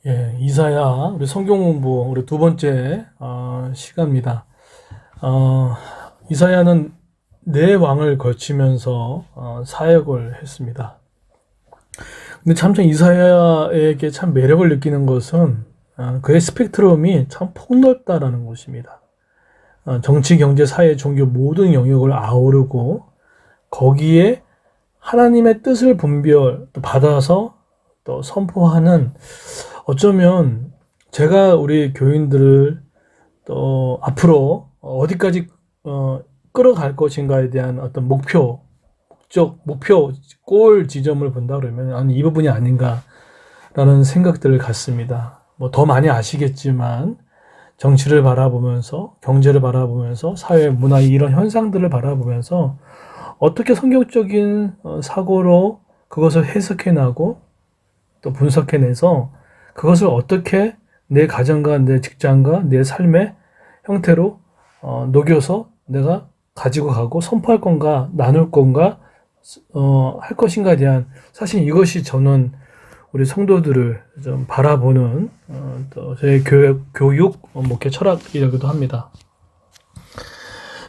예, 이사야, 우리 성경 공부, 우리 두 번째, 시간입니다. 어, 이사야는 네 왕을 거치면서, 사역을 했습니다. 근데 참 이사야에게 참 매력을 느끼는 것은, 그의 스펙트럼이 참 폭넓다라는 것입니다. 정치, 경제, 사회, 종교 모든 영역을 아우르고, 거기에 하나님의 뜻을 받아서 또 선포하는 어쩌면 제가 우리 교인들을 또 앞으로 어디까지 끌어갈 것인가에 대한 어떤 목표, 골 지점을 본다 그러면 아니 이 부분이 아닌가라는 생각들을 갖습니다. 뭐 더 많이 아시겠지만 정치를 바라보면서 경제를 바라보면서 사회, 문화 이런 현상들을 바라보면서 어떻게 성경적인 사고로 그것을 해석해나고 또 분석해내서 그것을 어떻게 내 가정과 내 직장과 내 삶의 형태로 녹여서 내가 가지고 가고 선포할 건가 나눌 건가 할 것인가에 대한 사실 이것이 저는 우리 성도들을 좀 바라보는 또 제 교육 목회 철학이라고도 합니다.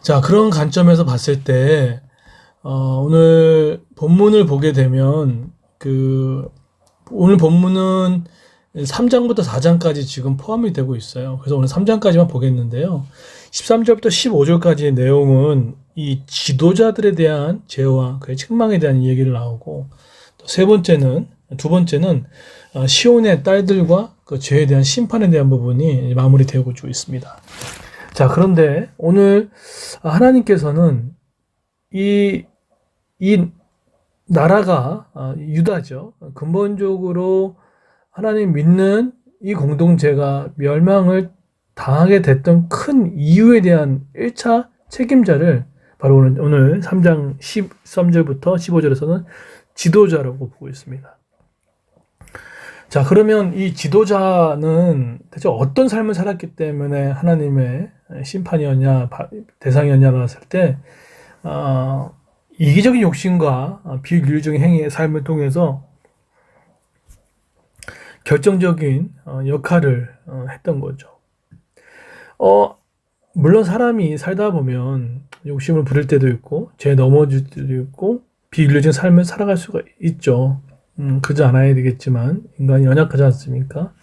자, 그런 관점에서 봤을 때 오늘 본문을 보게 되면 오늘 본문은 3장부터 4장까지 지금 포함이 되고 있어요. 그래서 오늘 3장까지만 보겠는데요. 13절부터 15절까지의 내용은 이 지도자들에 대한 죄와 그의 책망에 대한 얘기를 나오고 또 두 번째는 시온의 딸들과 그 죄에 대한 심판에 대한 부분이 마무리되고 있습니다. 자, 그런데 오늘 하나님께서는 이 나라가 유다죠. 근본적으로 하나님 믿는 이 공동체가 멸망을 당하게 됐던 큰 이유에 대한 1차 책임자를 바로 오늘 3장 13절부터 15절에서는 지도자라고 보고 있습니다. 자, 그러면 이 지도자는 대체 어떤 삶을 살았기 때문에 하나님의 심판이었냐, 대상이었냐를 봤을 때, 이기적인 욕심과 비윤리적인 행위의 삶을 통해서 결정적인 역할을 했던 거죠. 물론 사람이 살다 보면 욕심을 부릴 때도 있고 죄에 넘어질 때도 있고 비윤리적인 삶을 살아갈 수가 있죠. 그러지 않아야 되겠지만 인간이 연약하지 않습니까?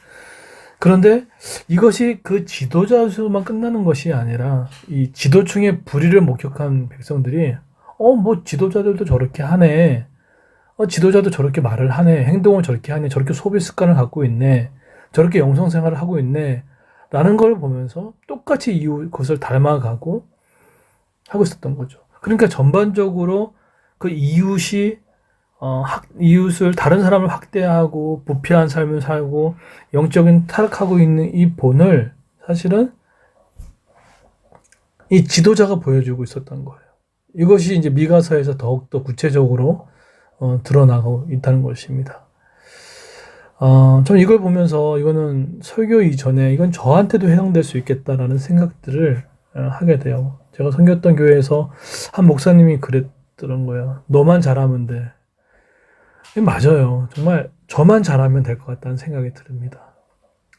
그런데 이것이 그 지도자 수만 끝나는 것이 아니라 이 지도층의 불의를 목격한 백성들이 뭐 지도자들도 저렇게 하네. 지도자도 저렇게 말을 하네. 행동을 저렇게 하네. 저렇게 소비 습관을 갖고 있네. 저렇게 영성 생활을 하고 있네. 라는 걸 보면서 똑같이 그것을 닮아가고 하고 있었던 거죠. 그러니까 전반적으로 그 이웃을 다른 사람을 학대하고 부패한 삶을 살고 영적인 타락하고 있는 이 본을 사실은 이 지도자가 보여주고 있었던 거예요. 이것이 이제 미가서에서 더욱더 구체적으로 드러나고 있다는 것입니다. 전 이걸 보면서 이거는 설교 이전에 이건 저한테도 해당될 수 있겠다라는 생각들을 하게 돼요. 제가 섬겼던 교회에서 한 목사님이 그랬던 거예요. 너만 잘하면 돼. 맞아요. 정말 저만 잘하면 될 것 같다는 생각이 듭니다.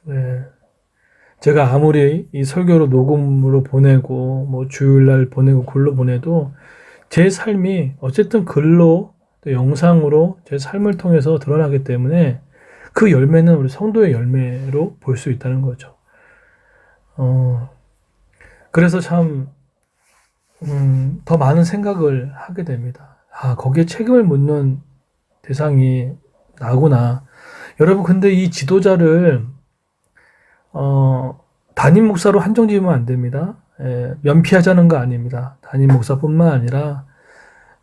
네. 제가 아무리 이 설교로 녹음으로 보내고 뭐 주일날 보내고 글로 보내도 제 삶이 어쨌든 글로 또 영상으로 제 삶을 통해서 드러나기 때문에 그 열매는 우리 성도의 열매로 볼 수 있다는 거죠. 그래서 참 더 많은 생각을 하게 됩니다. 거기에 책임을 묻는 대상이 나구나. 여러분, 근데 이 지도자를 담임 목사로 한정 지으면 안 됩니다. 면피하자는 거 아닙니다. 담임 목사뿐만 아니라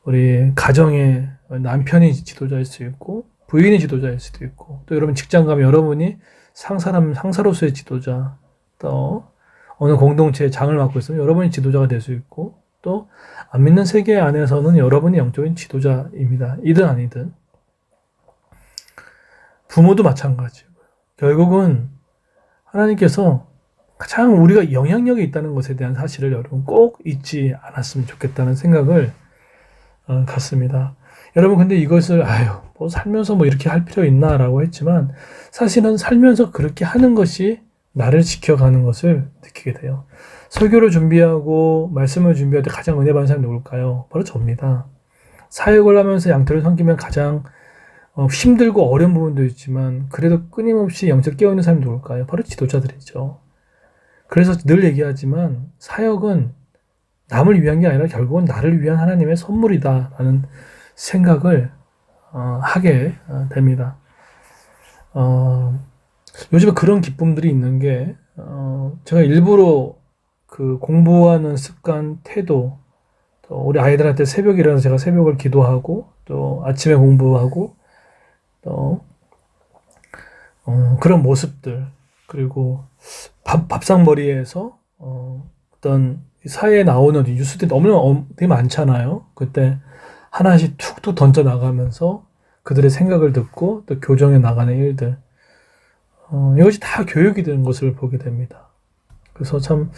우리 가정의 남편이 지도자일 수 있고 부인이 지도자일 수도 있고 또 여러분 직장 가면 여러분이 상사로서의 지도자 또 어느 공동체의 장을 맡고 있으면 여러분이 지도자가 될 수 있고 또 안 믿는 세계 안에서는 여러분이 영적인 지도자입니다. 이든 아니든 부모도 마찬가지고요. 결국은 하나님께서 가장 우리가 영향력이 있다는 것에 대한 사실을 여러분 꼭 잊지 않았으면 좋겠다는 생각을 갖습니다. 여러분 근데 이것을 뭐 살면서 뭐 이렇게 할 필요 있나라고 했지만 사실은 살면서 그렇게 하는 것이 나를 지켜가는 것을 느끼게 돼요. 설교를 준비하고 말씀을 준비할 때 가장 은혜 받는 사람이 누굴까요? 바로 저입니다. 사역을 하면서 양떼를 섬기면 가장 힘들고 어려운 부분도 있지만 그래도 끊임없이 영적 깨어있는 사람이 누굴까요? 바로 지도자들이죠. 그래서 늘 얘기하지만 사역은 남을 위한 게 아니라 결국은 나를 위한 하나님의 선물이다라는 생각을 하게 됩니다. 요즘에 그런 기쁨들이 있는 게 제가 일부러 그 공부하는 습관, 태도, 또 우리 아이들한테 새벽에 일어나서 제가 새벽을 기도하고 또 아침에 공부하고 또 그런 모습들, 그리고 밥상머리에서 어떤 사회에 나오는 뉴스들이 너무나 되게 많잖아요. 그때 하나씩 툭툭 던져 나가면서 그들의 생각을 듣고 또 교정해 나가는 일들, 이것이 다 교육이 되는 것을 보게 됩니다. 그래서 참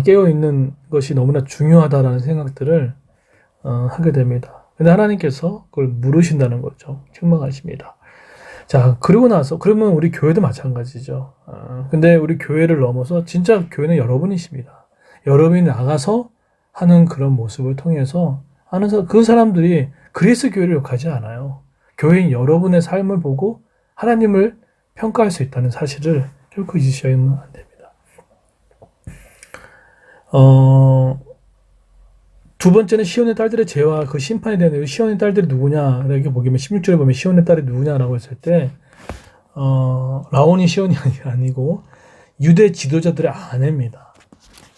깨어있는 것이 너무나 중요하다라는 생각들을 하게 됩니다. 근데 하나님께서 그걸 물으신다는 거죠. 책망하십니다. 자, 그러고 나서 그러면 우리 교회도 마찬가지죠. 근데 우리 교회를 넘어서 진짜 교회는 여러분이십니다. 여러분이 나가서 하는 그런 모습을 통해서 그 사람들이 그리스 교회를 욕하지 않아요. 교회인 여러분의 삶을 보고 하나님을 평가할 수 있다는 사실을 결코 잊으셔야만 안 됩니다. 두 번째는 시온의 딸들의 죄와 그 심판에 대한 시온의 딸들이 누구냐 이렇게 보면 16절에 보면 시온의 딸이 누구냐라고 했을 때 라온이 시온이 아니고 유대 지도자들의 아내입니다.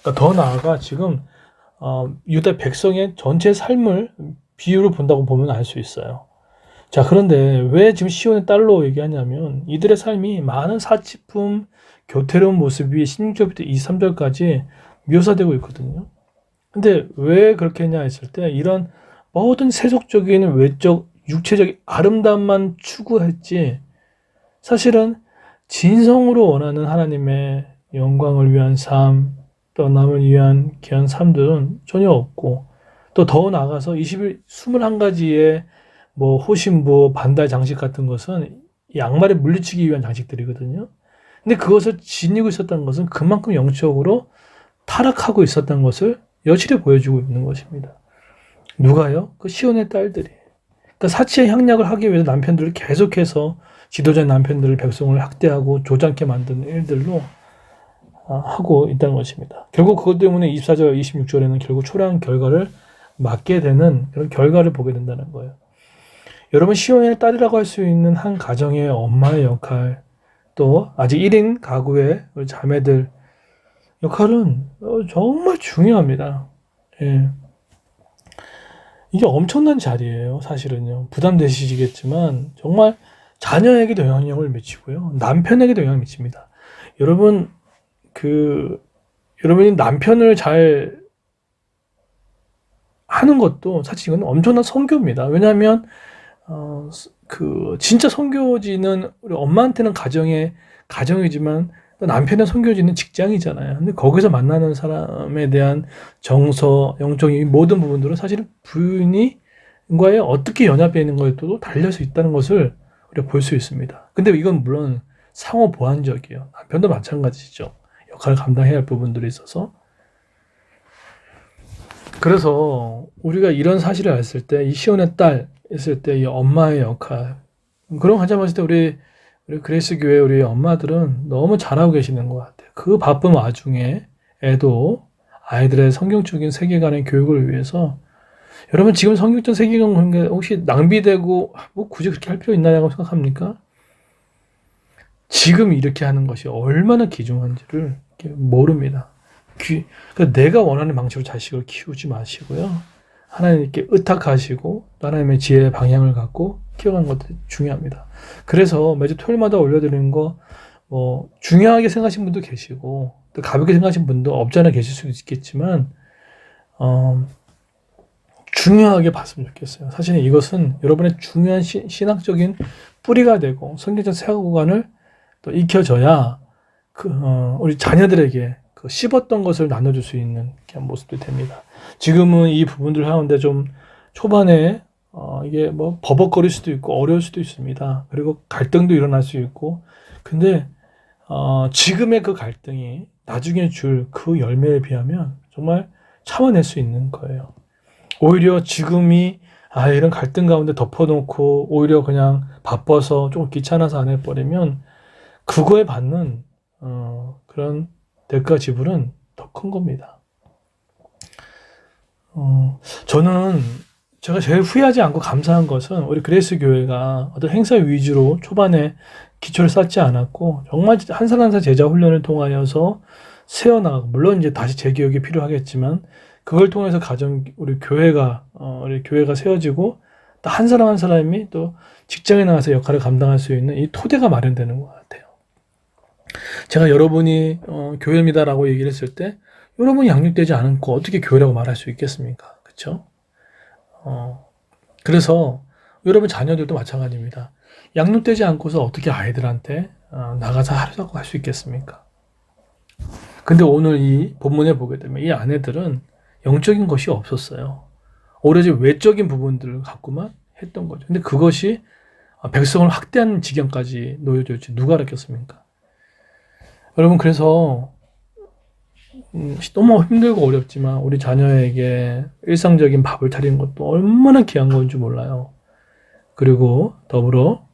그러니까 더 나아가 지금 유대 백성의 전체 삶을 비유로 본다고 보면 알 수 있어요. 자, 그런데 왜 지금 시온의 딸로 얘기하냐면 이들의 삶이 많은 사치품, 교태로운 모습이 16절부터 23절까지 묘사되고 있거든요. 근데 왜 그렇게 했냐 했을 때 이런 모든 세속적인 외적, 육체적인 아름다움만 추구했지 사실은 진성으로 원하는 하나님의 영광을 위한 삶, 또 남을 위한 귀한 삶들은 전혀 없고 또 더 나아가서 21가지의 뭐 호신부, 반달 장식 같은 것은 양말에 물리치기 위한 장식들이거든요. 근데 그것을 지니고 있었던 것은 그만큼 영적으로 타락하고 있었던 것을 여실히 보여주고 있는 것입니다. 누가요? 그 시온의 딸들이. 그러니까 사치의 향락을 하기 위해서 남편들을 계속해서 지도자 남편들을 백성을 학대하고 조장케 만드는 일들로 하고 있다는 것입니다. 결국 그것 때문에 24절, 26절에는 결국 초라한 결과를 맞게 되는 그런 결과를 보게 된다는 거예요. 여러분, 시온의 딸이라고 할 수 있는 한 가정의 엄마의 역할, 또 아직 1인 가구의 자매들 역할은 정말 중요합니다. 예. 이게 엄청난 자리예요, 사실은요. 부담되시겠지만 정말 자녀에게도 영향력을 미치고요. 남편에게도 영향을 미칩니다. 여러분, 여러분이 남편을 잘 하는 것도 사실 이건 엄청난 선교입니다. 왜냐하면 진짜 선교지는 우리 엄마한테는 가정이지만 또 남편의 선교지는 직장이잖아요. 근데 거기서 만나는 사람에 대한 정서, 영적인 모든 부분들은 사실은 부인과의 어떻게 연합되어 있는 것에도 달릴 수 있다는 것을 우리가 볼 수 있습니다. 근데 이건 물론 상호 보완적이에요. 남편도 마찬가지죠. 역할을 감당해야 할 부분들이 있어서. 그래서 우리가 이런 사실을 알았을 때, 이 시온의 딸 했을 때 이 엄마의 역할, 그런 관점 봤을 때 우리 그레이스 교회 우리 엄마들은 너무 잘하고 계시는 것 같아요. 그 바쁜 와중에 애도 아이들의 성경적인 세계관의 교육을 위해서 여러분 지금 성경적 세계관 혹시 낭비되고 뭐 굳이 그렇게 할 필요 있나라고 생각합니까? 지금 이렇게 하는 것이 얼마나 귀중한지를 모릅니다. 그러니까 내가 원하는 방식으로 자식을 키우지 마시고요. 하나님께 의탁하시고 하나님의 지혜의 방향을 갖고 키워가는 것도 중요합니다. 그래서 매주 토요일마다 올려드리는 거 중요하게 생각하시는 분도 계시고 또 가볍게 생각하시는 분도 없지 않아 계실 수 있겠지만 중요하게 봤으면 좋겠어요. 사실은 이것은 여러분의 중요한 신학적인 뿌리가 되고 성경적 세계관을 또 익혀져야 우리 자녀들에게 씹었던 것을 나눠줄 수 있는 그런 모습도 됩니다. 지금은 이 부분들 하는데 좀 초반에 이게 뭐 버벅거릴 수도 있고 어려울 수도 있습니다. 그리고 갈등도 일어날 수 있고. 근데 지금의 그 갈등이 나중에 줄 그 열매에 비하면 정말 참아낼 수 있는 거예요. 오히려 지금이 이런 갈등 가운데 덮어놓고 오히려 그냥 바빠서 조금 귀찮아서 안 해버리면 그거에 받는 그런 대가 지불은 더 큰 겁니다. 저는 제가 제일 후회하지 않고 감사한 것은 우리 그레이스 교회가 어떤 행사 위주로 초반에 기초를 쌓지 않았고 정말 한 살 한 살 제자 훈련을 통하여서 세워나가고 물론 이제 다시 재교육이 필요하겠지만 그걸 통해서 우리 교회가 세워지고 또 한 사람 한 사람이 또 직장에 나가서 역할을 감당할 수 있는 이 토대가 마련되는 것 같아요. 제가 여러분이 교회입니다라고 얘기를 했을 때 여러분이 양육되지 않고 어떻게 교회라고 말할 수 있겠습니까? 그렇죠? 그래서 여러분 자녀들도 마찬가지입니다. 양육되지 않고서 어떻게 아이들한테 나가서 하라고 할 수 있겠습니까? 근데 오늘 이 본문에 보게 되면 이 아내들은 영적인 것이 없었어요. 오로지 외적인 부분들을 갖고만 했던 거죠. 근데 그것이 백성을 학대하는 지경까지 놓여졌지 누가 알았겠습니까? 여러분 그래서 너무 힘들고 어렵지만 우리 자녀에게 일상적인 밥을 차리는 것도 얼마나 귀한 건지 몰라요. 그리고 더불어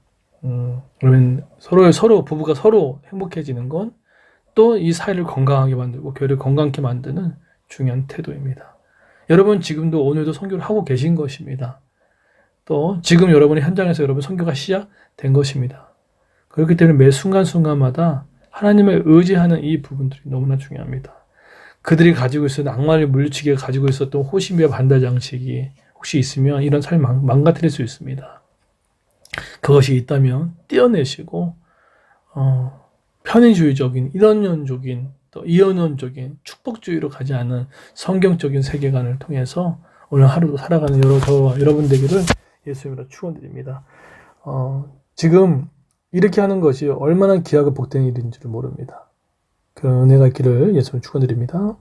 그러면 서로 부부가 서로 행복해지는 건 또 이 사회를 건강하게 만들고 교회를 건강하게 만드는 중요한 태도입니다. 여러분 지금도 오늘도 선교를 하고 계신 것입니다. 또 지금 여러분의 현장에서 여러분 선교가 시작된 것입니다. 그렇기 때문에 매 순간순간마다 하나님을 의지하는 이 부분들이 너무나 중요합니다. 그들이 가지고 있었던 악마를 물리치게 가지고 있었던 호심이와 반대 장치기 혹시 있으면 이런 삶을 망가뜨릴 수 있습니다. 그것이 있다면 떼어내시고 편의주의적인 이런년적인 또 이언론적인 축복주의로 가지 않은 성경적인 세계관을 통해서 오늘 하루도 살아가는 저와 여러분 되기를 예수님으로 축원드립니다. 지금 이렇게 하는 것이 얼마나 귀하고 복된 일인지를 모릅니다. 그런 은혜가 있기를 예수님 축원드립니다.